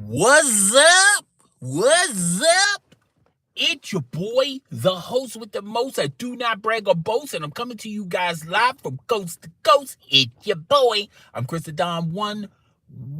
What's up? What's up? It's your boy, the host with the most. I do not brag or boast, and I'm coming to you guys live from coast to coast. It's your boy. I'm ChrisDaDon1.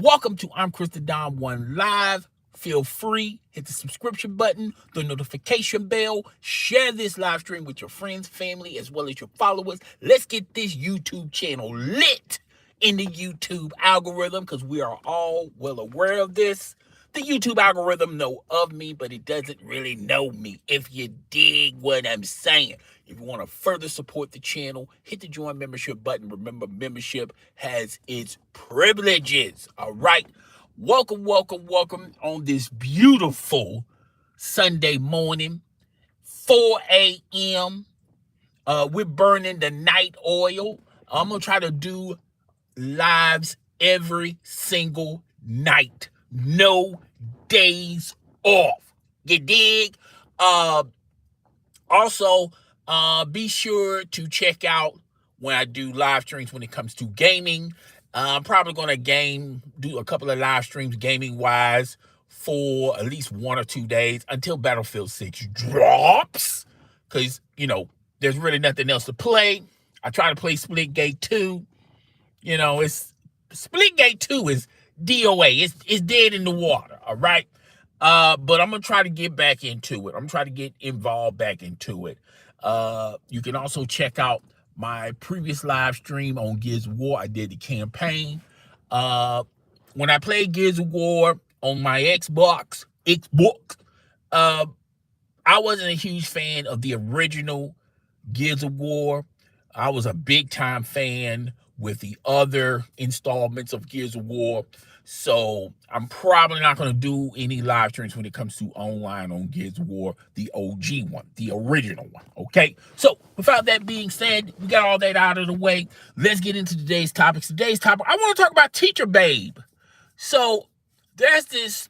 Welcome to ImChrisDaDon1 Live. Feel free, hit the subscription button, the notification bell, share this live stream with your friends, family, as well as your followers. Let's get this YouTube channel lit in the YouTube algorithm, because we are all well aware of this. The YouTube algorithm know of me, but it doesn't really know me, if you dig what I'm saying. If you want to further support the channel, hit the join membership button. Remember, membership has its privileges. All right. Welcome on this beautiful Sunday morning, 4 a.m. We're burning the night oil. I'm going to try to do lives every single night. No days off. You dig? Also, be sure to check out when I do live streams when it comes to gaming. I'm probably going to do a couple of live streams gaming-wise for at least 1 or 2 days until Battlefield 6 drops. Because, there's really nothing else to play. I try to play Splitgate 2. It's Splitgate 2 is DOA. It's dead in the water, all right? But I'm going to try to get back into it. I'm trying to get involved back into it. You can also check out my previous live stream on Gears of War. I did the campaign. When I played Gears of War on my Xbox, I wasn't a huge fan of the original Gears of War. I was a big-time fan with the other installments of Gears of War. So I'm probably not going to do any live streams when it comes to online on Gears of War, the OG one, the original one, okay? So without that being said, we got all that out of the way. Let's get into today's topics. Today's topic, I want to talk about Teacher Babe. So there's this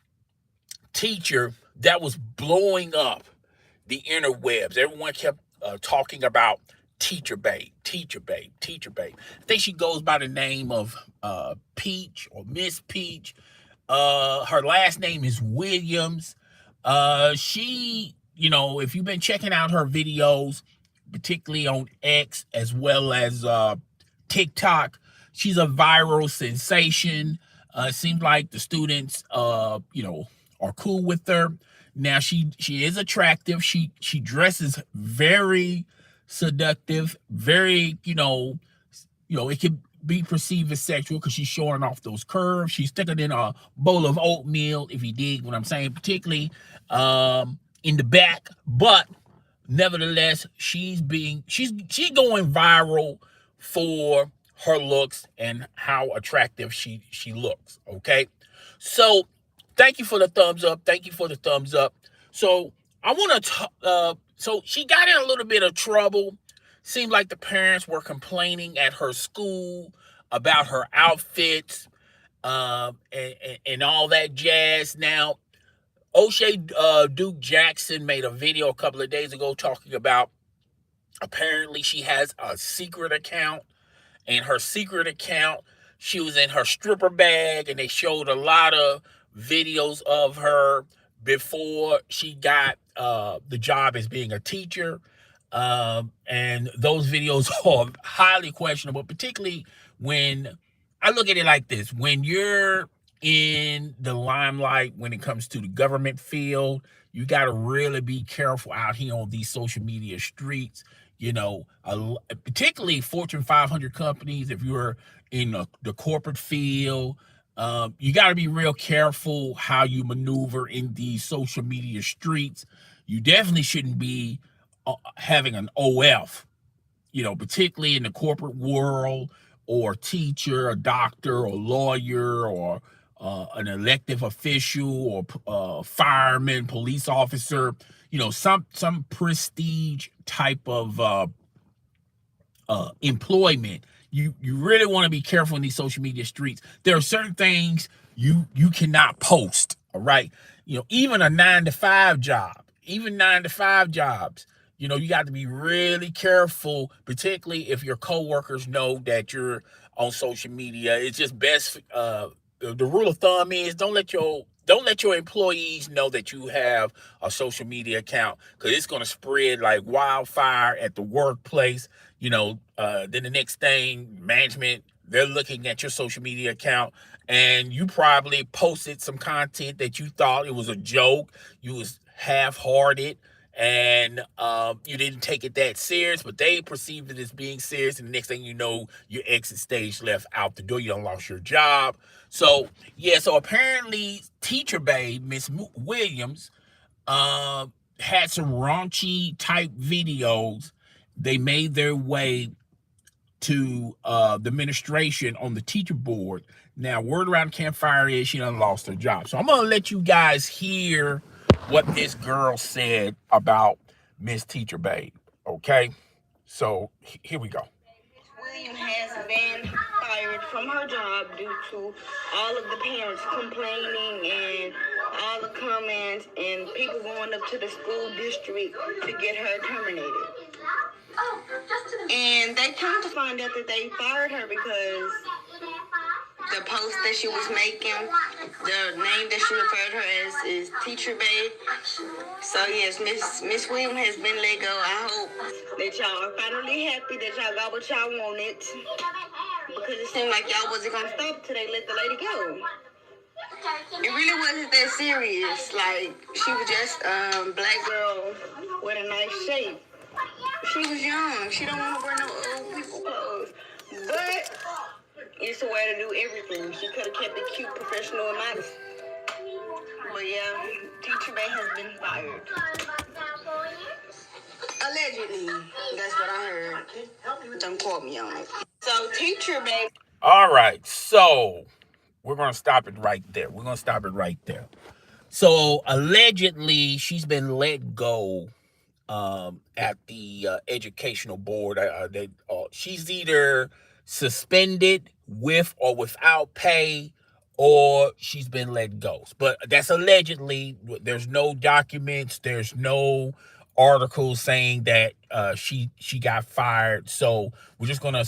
teacher that was blowing up the interwebs. Everyone kept talking about Teacher Babe. I think she goes by the name of Peach or Miss Peach. Her last name is Williams. She, if you've been checking out her videos, particularly on X as well as TikTok, she's a viral sensation. It seems like the students, are cool with her. Now she is attractive. She dresses very seductive, very, it could be perceived as sexual because she's showing off those curves. She's sticking in a bowl of oatmeal, if you dig what I'm saying, particularly in the back. But nevertheless, she's going viral for her looks and how attractive she looks. Okay, so thank you for the thumbs up. So I want to so she got in a little bit of trouble. Seemed like the parents were complaining at her school about her outfits and all that jazz. Now, O'Shea Duke Jackson made a video a couple of days ago talking about apparently she has a secret account. And her secret account, she was in her stripper bag, and they showed a lot of videos of her before she got the job as being a teacher. And those videos are highly questionable, particularly when I look at it like this. When you're in the limelight, when it comes to the government field, you got to really be careful out here on these social media streets. Particularly Fortune 500 companies, if you're in the corporate field, you got to be real careful how you maneuver in these social media streets. You definitely shouldn't be having an OF, particularly in the corporate world, or teacher, a doctor, or lawyer, or an elective official, or fireman, police officer, some prestige type of employment. You really want to be careful in these social media streets. There are certain things you cannot post, all right? Even a 9-to-5 job, even 9-to-5 jobs, you got to be really careful, particularly if your coworkers know that you're on social media. It's just best, the rule of thumb is don't let your Don't let your employees know that you have a social media account, because it's going to spread like wildfire at the workplace. Then the next thing, management, they're looking at your social media account, and you probably posted some content that you thought it was a joke. You was half-hearted, and you didn't take it that serious, but they perceived it as being serious. And the next thing you know, your exit stage left out the door. You done lost your job. So yeah, so apparently Teacher Babe, Miss Williams, uh, had some raunchy type videos. They made their way to the administration on the teacher board. Now, word around the campfire is she done lost her job. So I'm gonna let you guys hear what this girl said about Miss Teacher Babe. Okay, so here we go. William has been fired from her job due to all of the parents complaining and all the comments and people going up to the school district to get her terminated. And they come to find out that they fired her because the post that she was making, the name that she referred her as is Teacher Babe. So yes, Miss Williams has been let go. I hope that y'all are finally happy that y'all got what y'all wanted, because it seemed like y'all wasn't gonna stop till they let the lady go. It really wasn't that serious. Like, she was just black girl with a nice shape. She was young. She don't want to wear no old people clothes. But it's a way to do everything. She could have kept it cute, professional, and nice. But yeah, Teacher Babe has been fired. Allegedly. That's what I heard. Don't quote me on it. So, Teacher Babe. All right, so we're going to stop it right there. We're going to stop it right there. So allegedly, she's been let go at the educational board. She's either suspended with or without pay, or she's been let go. But that's allegedly. There's no documents. There's no articles saying that she got fired. So we're just gonna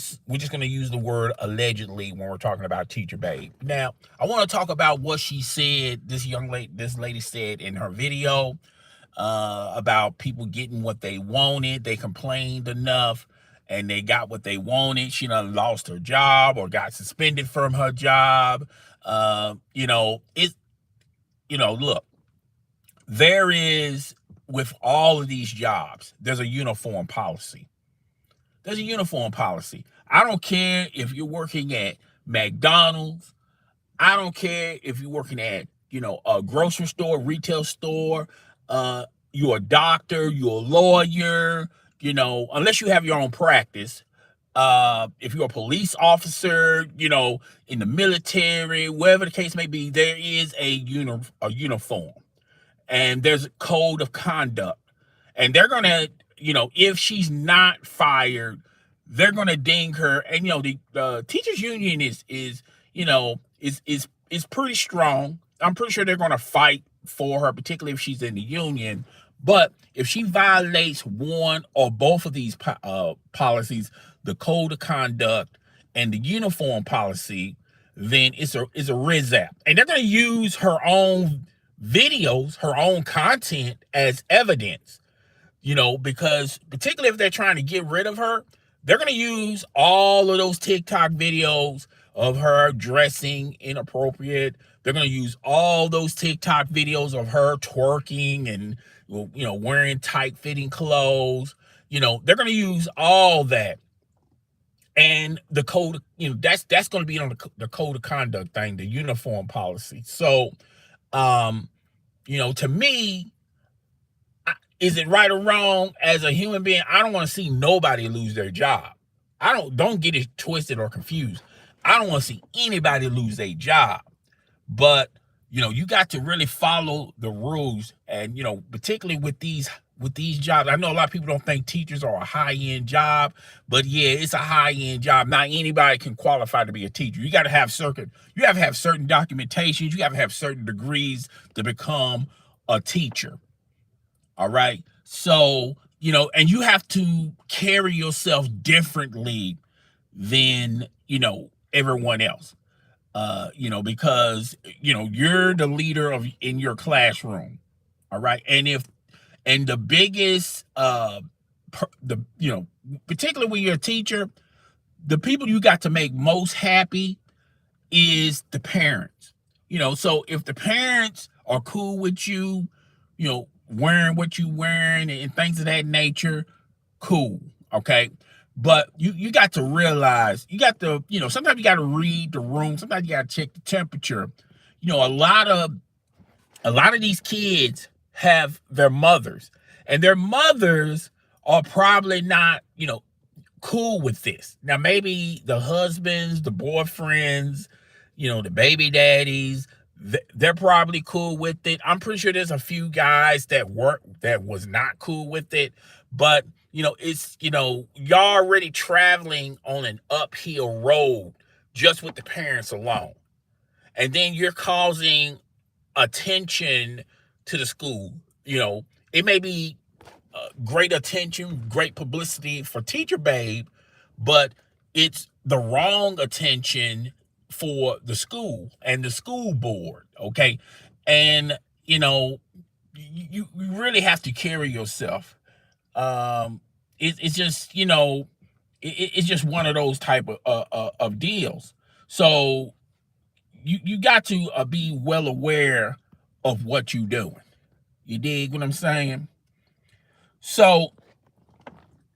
use the word allegedly when we're talking about Teacher Babe. Now, I want to talk about what she said. This lady said in her video about people getting what they wanted. They complained enough and they got what they wanted. She done lost her job or got suspended from her job. Look, there is, with all of these jobs, there's a uniform policy. There's a uniform policy. I don't care if you're working at McDonald's. I don't care if you're working at, a grocery store, retail store. You're a doctor, you're a lawyer, unless you have your own practice. If you're a police officer, in the military, wherever the case may be, there is a uniform, and there's a code of conduct. And they're gonna, if she's not fired, they're gonna ding her. And the teachers union is pretty strong. I'm pretty sure they're gonna fight for her, particularly if she's in the union. But if she violates one or both of these policies, the code of conduct and the uniform policy, then it's a rizap. And they're gonna use her own videos, her own content as evidence, because particularly if they're trying to get rid of her, they're going to use all of those TikTok videos of her dressing inappropriate. They're going to use all those TikTok videos of her twerking and, wearing tight fitting clothes. They're going to use all that. And the code, that's going to be on the code of conduct thing, the uniform policy. So, to me, is it right or wrong? As a human being, I don't want to see nobody lose their job. Don't get it twisted or confused. I don't want to see anybody lose their job. But, you got to really follow the rules. And, particularly with these jobs, I know a lot of people don't think teachers are a high-end job, but yeah, it's a high-end job. Not anybody can qualify to be a teacher. You got to have certain documentations. You got to have certain degrees to become a teacher. All right. So, and you have to carry yourself differently than, everyone else. Because you're the leader of in your classroom. All right. And the biggest the particularly when you're a teacher, the people you got to make most happy is the parents. So if the parents are cool with you, wearing what you wearing and things of that nature, cool. Okay. But you got to realize, you got to, sometimes you got to read the room. Sometimes you got to check the temperature. A lot of these kids have their mothers, and their mothers are probably not, cool with this. Now, maybe the husbands, the boyfriends, the baby daddies, they're probably cool with it. I'm pretty sure there's a few guys that was not cool with it, but it's y'all already traveling on an uphill road just with the parents alone, and then you're causing attention to the school. It may be great attention, great publicity for Teacher Babe, but it's the wrong attention for the school and the school board. Okay. And, you really have to carry yourself. It's just, it's just one of those type of deals. So you got to be well aware of what you're doing. You dig what I'm saying? So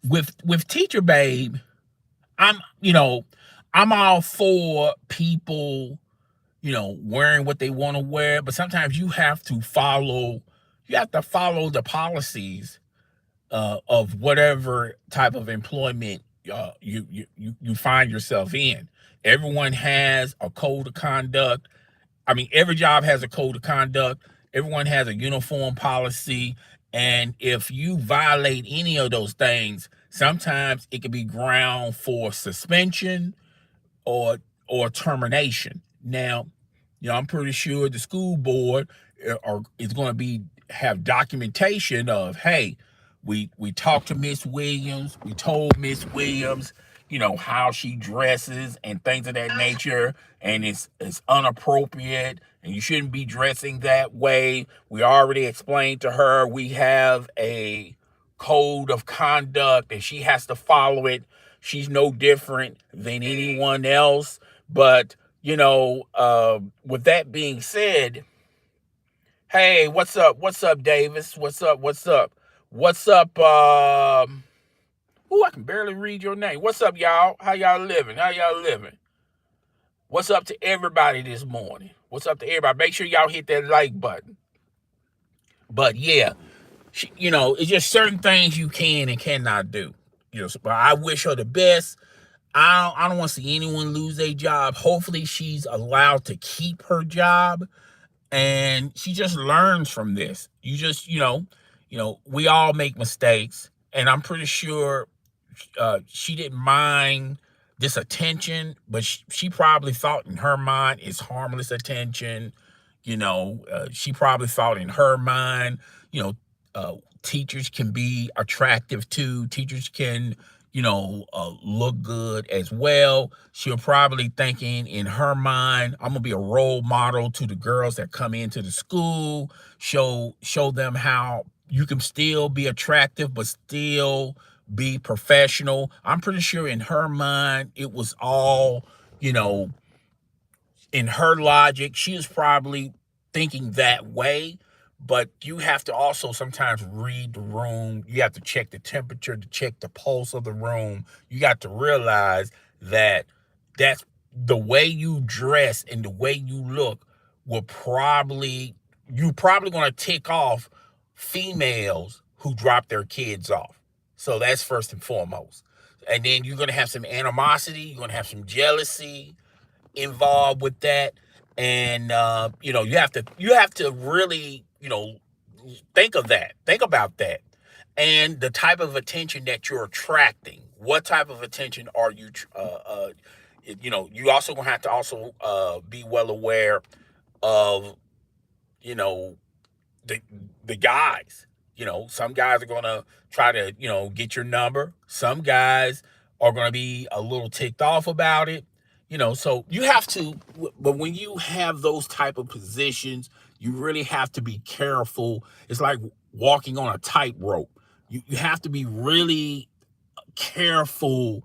with Teacher Babe, I'm I'm all for people wearing what they want to wear, but sometimes you have to follow the policies of whatever type of employment you find yourself in. Everyone has a code of conduct. I mean, every job has a code of conduct. Everyone has a uniform policy. And if you violate any of those things, sometimes it can be ground for suspension or termination. Now, I'm pretty sure the school board is going to have documentation of, hey, we talked to Miss Williams, we told Miss Williams, how she dresses and things of that nature, and it's inappropriate, and you shouldn't be dressing that way. We already explained to her we have a code of conduct and she has to follow it. She's no different than anyone else. But with that being said, hey, what's up? What's up, Davis? What's up? What's up? What's up? I can barely read your name. What's up, y'all? How y'all living? What's up to everybody this morning? What's up to everybody? Make sure y'all hit that like button. But yeah, it's just certain things you can and cannot do. But I wish her the best. I don't want to see anyone lose their job. Hopefully she's allowed to keep her job and she just learns from this. You just, we all make mistakes, and I'm pretty sure she didn't mind this attention, but she probably thought in her mind it's harmless attention. She probably thought in her mind, teachers can be attractive too. Teachers can, look good as well. She'll probably thinking in her mind, I'm gonna be a role model to the girls that come into the school, show them how you can still be attractive but still be professional. I'm pretty sure in her mind it was all, in her logic, she is probably thinking that way. But you have to also sometimes read the room. You have to check the temperature, to check the pulse of the room. You got to realize that that's the way you dress and the way you look you're probably going to tick off females who drop their kids off. So that's first and foremost. And then you're going to have some animosity. You're going to have some jealousy involved with that. And you have to really think about that, and the type of attention that you're attracting. What type of attention are you you also gonna have to also be well aware of the guys. Some guys are gonna try to get your number. Some guys are gonna be a little ticked off about it. So you have to, but when you have those type of positions, you really have to be careful. It's like walking on a tightrope. You have to be really careful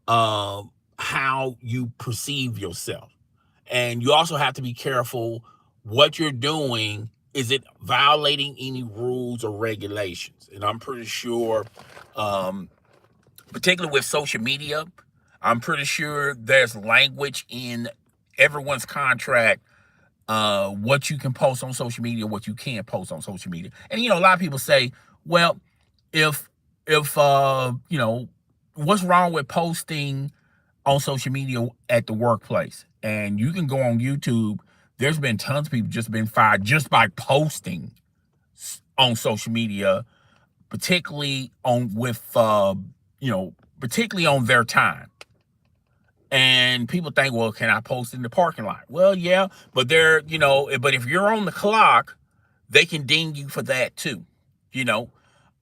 how you perceive yourself. And you also have to be careful what you're doing. Is it violating any rules or regulations? And I'm pretty sure, particularly with social media, I'm pretty sure there's language in everyone's contract, what you can post on social media, what you can't post on social media. And a lot of people say, well, if what's wrong with posting on social media at the workplace? And you can go on YouTube. There's been tons of people just been fired just by posting on social media, particularly on particularly on their time. And people think, well, can I post in the parking lot? Well, yeah, but but if you're on the clock, they can ding you for that too. You know,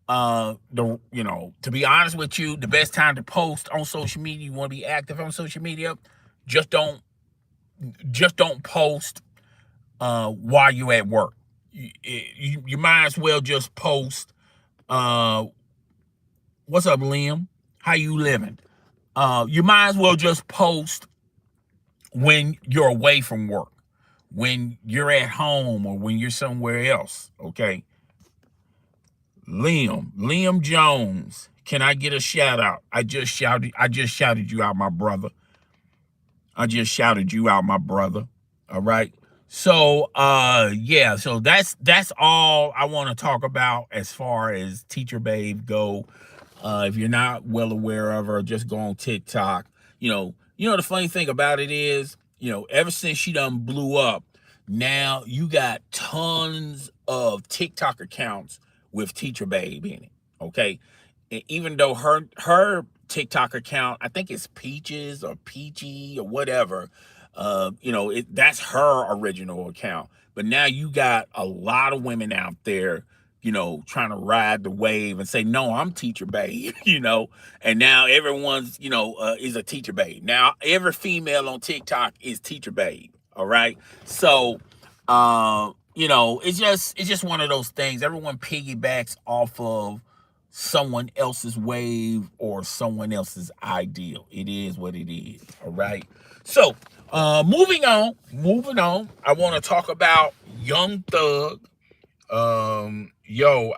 to be honest with you, the best time to post on social media, you want to be active on social media, just don't post while you're at work. You might as well just post, what's up, Liam? How you living? You might as well just post when you're away from work, when you're at home, or when you're somewhere else. Okay. Liam Jones, can I get a shout out? I just shouted you out, my brother. All right. So yeah, so that's all I want to talk about as far as Teacher Babe go. If you're not well aware of her, just go on TikTok. The funny thing about it is, ever since she done blew up, now you got tons of TikTok accounts with Teacher Babe in it. Okay. And even though her TikTok account, I think it's Peaches or Peachy or whatever, that's her original account. But now you got a lot of women out there, trying to ride the wave and say, no, I'm Teacher Babe, and now everyone's, is a Teacher Babe. Now every female on TikTok is Teacher Babe. All right. So, it's just one of those things. Everyone piggybacks off of someone else's wave or someone else's ideal. It is what it is. All right. So, moving on. I want to talk about Young Thug.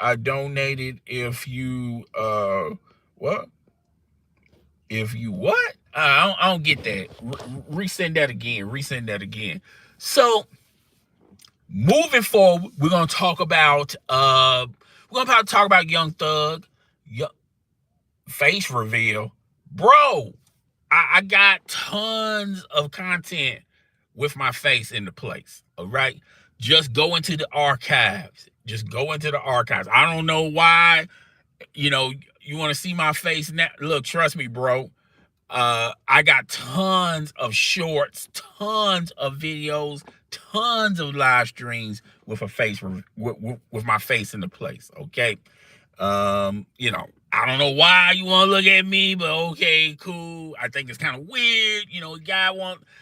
I donated if you what? If you what? I don't get that. Resend that again. So, moving forward, we're gonna talk about Young Thug, face reveal, bro. I got tons of content with my face in the place. All right, just go into the archives. I don't know why. You want to see my face now? Look, trust me, bro. I got tons of shorts, tons of videos, tons of live streams with with my face in the place. Okay. I don't know why you want to look at me, but okay, cool. I think it's kind of weird.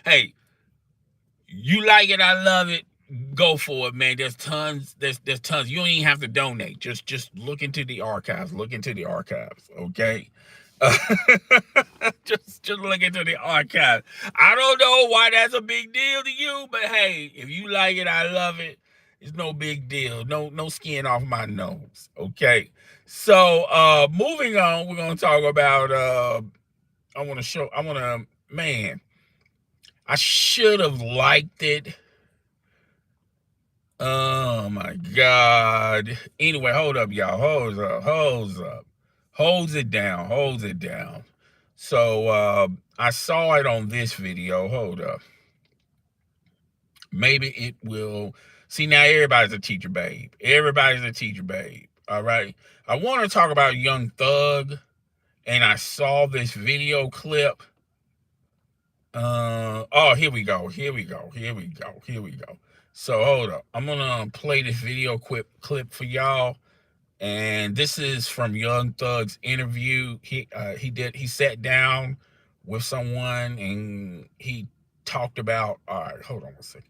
Hey, you like it, I love it. Go for it, man. There's tons. There's tons. You don't even have to donate. Just look into the archives. Okay. Just look into the archive. I don't know why that's a big deal to you, but hey, if you like it, I love it. It's no big deal. No skin off my nose. Okay. So moving on, we're gonna talk about man, I should have liked it. Oh my God. Anyway, hold up, y'all. Holds up. Holds it down. So I saw it on this video. Hold up. Maybe it will. See, now everybody's a Teacher Babe. All right. I want to talk about Young Thug, and I saw this video clip. Here we go. So hold up. I'm gonna play this video clip for y'all. And this is from Young Thug's interview. He sat down with someone, and he talked about. All right, hold on one second.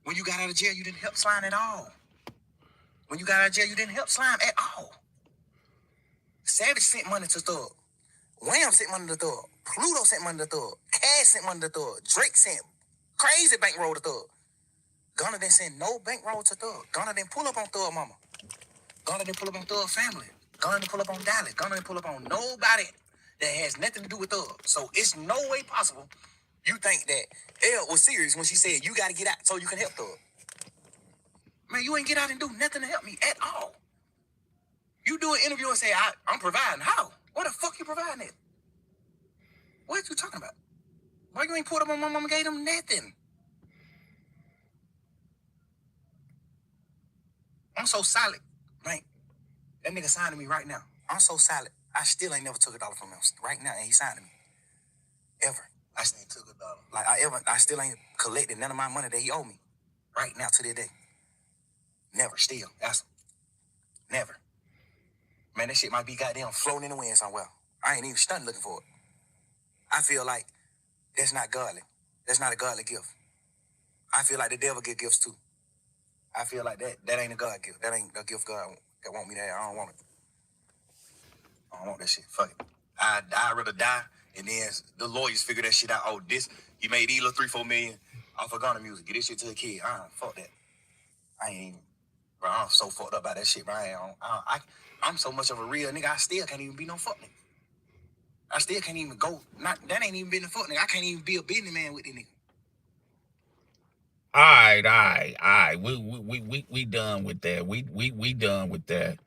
When you got out of jail, you didn't help Slime at all. When you got out of jail, you didn't help Slime at all. Savage sent money to Thug. Wham sent money to Thug. Pluto sent money to Thug. Cash sent money to Thug. Drake sent crazy bankroll to Thug. Gunna didn't send no bankroll to Thug. Gunna didn't pull up on Thug mama. Gunna didn't pull up on Thug family. Gunna didn't pull up on Dallas. Gunna didn't pull up on nobody that has nothing to do with Thug. So it's no way possible you think that Elle was serious when she said you got to get out so you can help Thug. Man, you ain't get out and do nothing to help me at all. You do an interview and say, I'm providing. How? What the fuck you providing it? What you talking about? Why you ain't pulled up on my mama gave them nothing? I'm so solid, right? That nigga signing me right now. I'm so solid. I still ain't never took $1 from him right now, and he signing me. Ever. I still took $1. Like I still ain't collected none of my money that he owe me. Right now to this day. Never. Still. That's never. Man, that shit might be goddamn floating in the wind somewhere. I ain't even stunned looking for it. I feel like that's not godly. That's not a godly gift. I feel like the devil get gifts too. I feel like that ain't a God gift. That ain't a gift God that want me to have. I don't want it. I don't want that shit. Fuck it. I'd rather die and then the lawyers figure that shit out. Oh, this, you made these little 3-4 million off of Ghana music. Get this shit to a kid. Fuck that. I ain't even, bro, I'm so fucked up by that shit, bro. I'm so much of a real nigga, I still can't even be no fuck nigga. I still can't even go, that ain't even been a fuck nigga. I can't even be a businessman with this nigga. All right. We done with that. We done with that.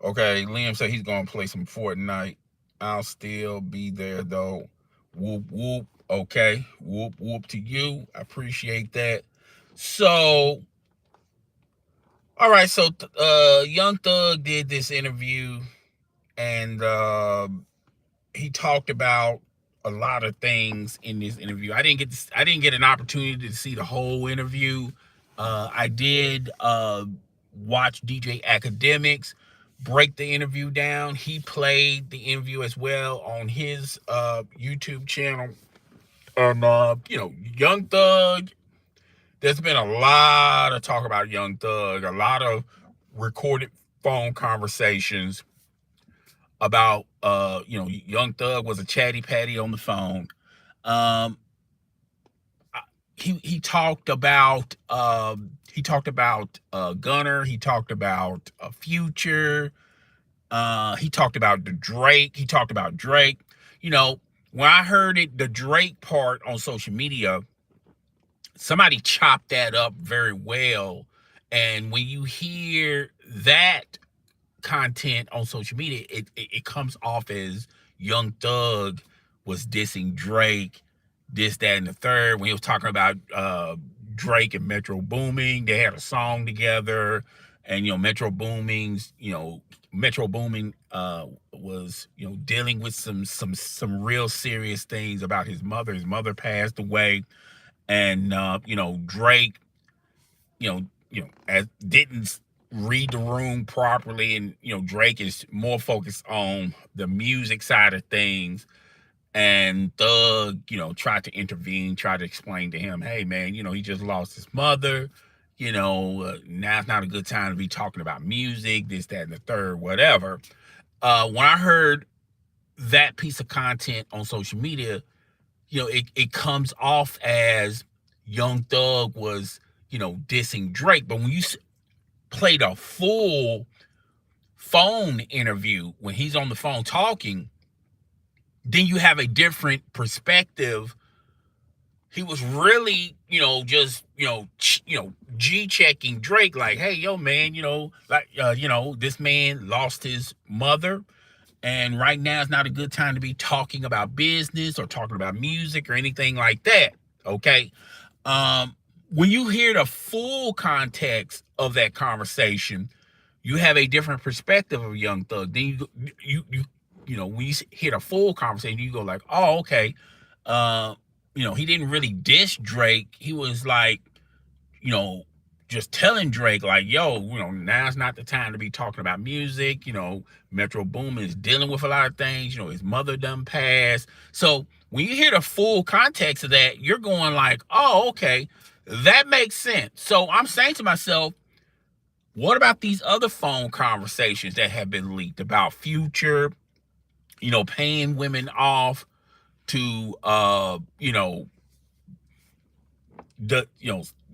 Okay, Liam said he's gonna play some Fortnite. I'll still be there though. Whoop whoop. Okay, whoop whoop to you. I appreciate that. So, all right. So, Young Thug did this interview, and he talked about a lot of things in this interview. I didn't get an opportunity to see the whole interview. I did watch DJ Academics break the interview down. He played the interview as well on his YouTube channel. And Young Thug. There's been a lot of talk about Young Thug. A lot of recorded phone conversations about Young Thug was a chatty patty on the phone. He talked about Gunner. He talked about Future. He talked about Drake. He talked about Drake. When I heard the Drake part on social media, somebody chopped that up very well. And when you hear that content on social media, it comes off as Young Thug was dissing Drake, this, that, and the third. When he was talking about Drake and Metro Booming, they had a song together, and Metro Booming was dealing with some real serious things about his mother. His mother passed away, and Drake, as didn't read the room properly, and Drake is more focused on the music side of things, and Thug tried to intervene, tried to explain to him, hey man, he just lost his mother, now's not a good time to be talking about music, this, that, and the third, whatever. When I heard that piece of content on social media, it comes off as Young Thug was dissing Drake. But when you played a full phone interview, when he's on the phone talking, then you have a different perspective. He was really, just, G-checking Drake, like, hey, yo, man, this man lost his mother, and right now is not a good time to be talking about business or talking about music or anything like that, okay? When you hear the full context of that conversation, you have a different perspective of Young Thug. Then when you hear the full conversation, you go like, oh, okay. He didn't really diss Drake. He was like, just telling Drake, like, yo, now's not the time to be talking about music. Metro Boomin is dealing with a lot of things. His mother done passed. So when you hear the full context of that, you're going like, oh, okay, that makes sense. So I'm saying to myself, what about these other phone conversations that have been leaked about Future, paying women off to,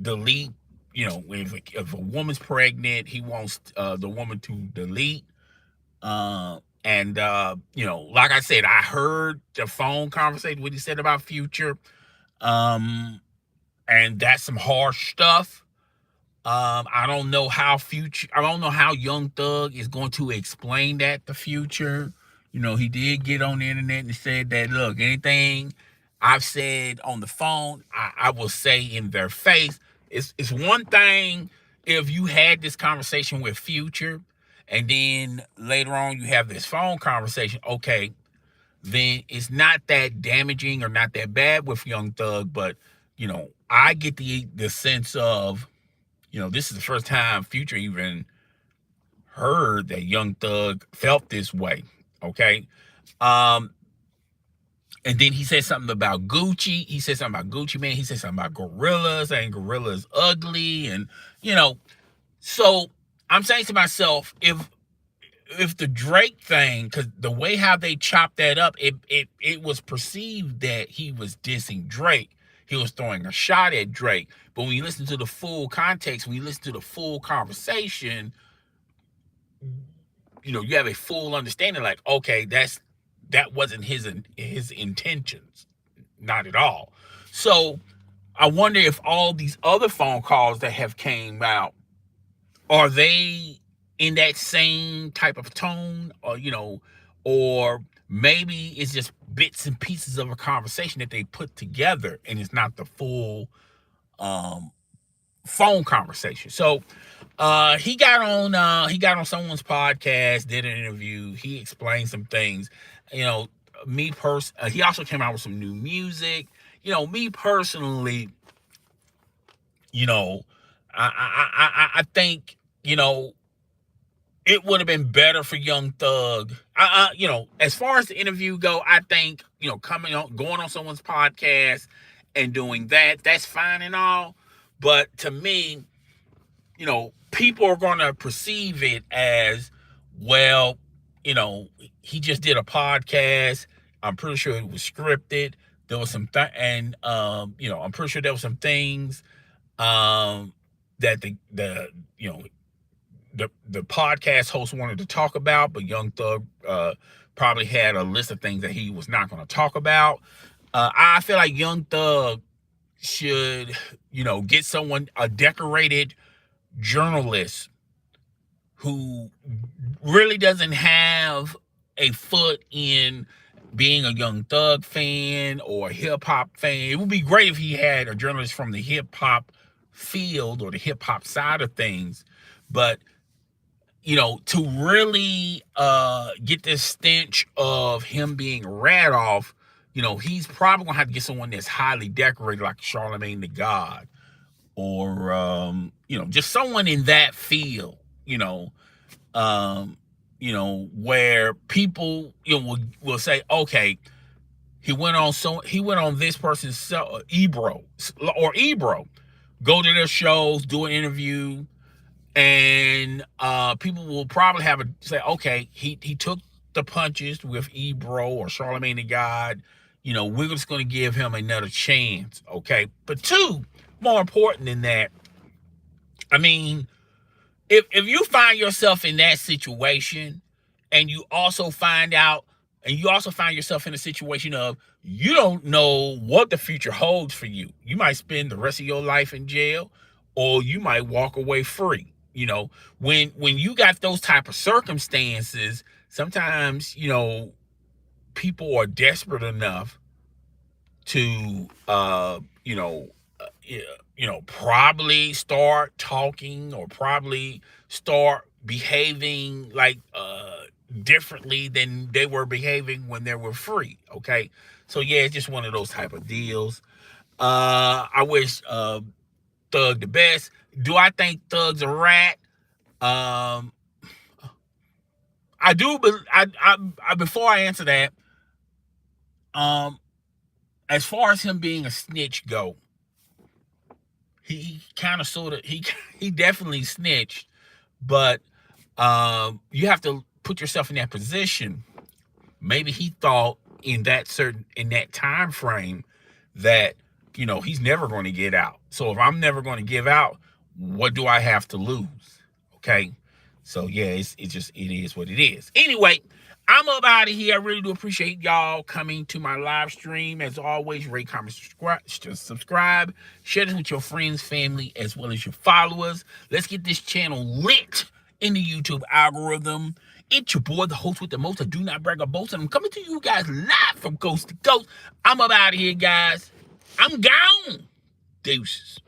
delete, if a woman's pregnant, he wants the woman to delete. Like I said, I heard the phone conversation, what he said about Future. And that's some harsh stuff. I don't know how Young Thug is going to explain that to Future. He did get on the internet and said that, look, anything I've said on the phone, I will say in their face. It's one thing if you had this conversation with Future and then later on you have this phone conversation, okay, then it's not that damaging or not that bad with Young Thug. But, I get the sense of, this is the first time Future even heard that Young Thug felt this way. Okay. And then he said something about Gucci. He said something about Gucci Mane. He said something about gorillas and gorillas ugly. And, so I'm saying to myself, if the Drake thing, because the way how they chopped that up, it was perceived that he was dissing Drake. He was throwing a shot at Drake. But when you listen to the full context, when you listen to the full conversation, you have a full understanding, like, okay, that wasn't his intentions. Not at all. So I wonder if all these other phone calls that have came out, are they in that same type of tone, or maybe it's just bits and pieces of a conversation that they put together and it's not the full phone conversation. So he got on someone's podcast, did an interview. He explained some things. He also came out with some new music. Me personally, I think, it would have been better for Young Thug. As far as the interview go, I think, going on someone's podcast and doing that's fine and all. But to me, people are going to perceive it as, well, he just did a podcast. I'm pretty sure it was scripted. There was some and I'm pretty sure there were some things that the podcast host wanted to talk about, but Young Thug probably had a list of things that he was not going to talk about. I feel like Young Thug should, get a decorated journalist who really doesn't have a foot in being a Young Thug fan or hip hop fan. It would be great if he had a journalist from the hip hop field or the hip hop side of things, but to really get this stench of him being rat off, he's probably gonna have to get someone that's highly decorated, like Charlemagne the God, or just someone in that field, where people will say, okay, he went on this person's Ebro, go to their shows, do an interview, and people will probably say, okay, he took the punches with Ebro or Charlemagne the God. We're just going to give him another chance, okay? But two, more important than that, I mean, if you find yourself in that situation, and you also find yourself in a situation of, you don't know what the future holds for you. You might spend the rest of your life in jail, or you might walk away free. When you got those type of circumstances, sometimes, people are desperate enough to, probably start talking or probably start behaving like differently than they were behaving when they were free. Okay, so yeah, it's just one of those type of deals. I wish Thug the best. Do I think Thug's a rat? I do, but I before I answer that, as far as him being a snitch go, he kind of sort of he definitely snitched, but you have to put yourself in that position. Maybe he thought in that time frame that, you know, he's never going to get out. So if I'm never going to give out, what do I have to lose? Okay. So yeah, it is what it is. Anyway, I'm up out of here. I really do appreciate y'all coming to my live stream. As always, rate, comment, subscribe, share this with your friends, family, as well as your followers. Let's get this channel lit in the YouTube algorithm. It's your boy, the host with the most. I do not brag or boast, and I'm coming to you guys live from coast to coast. I'm up out of here, guys. I'm gone. Deuces.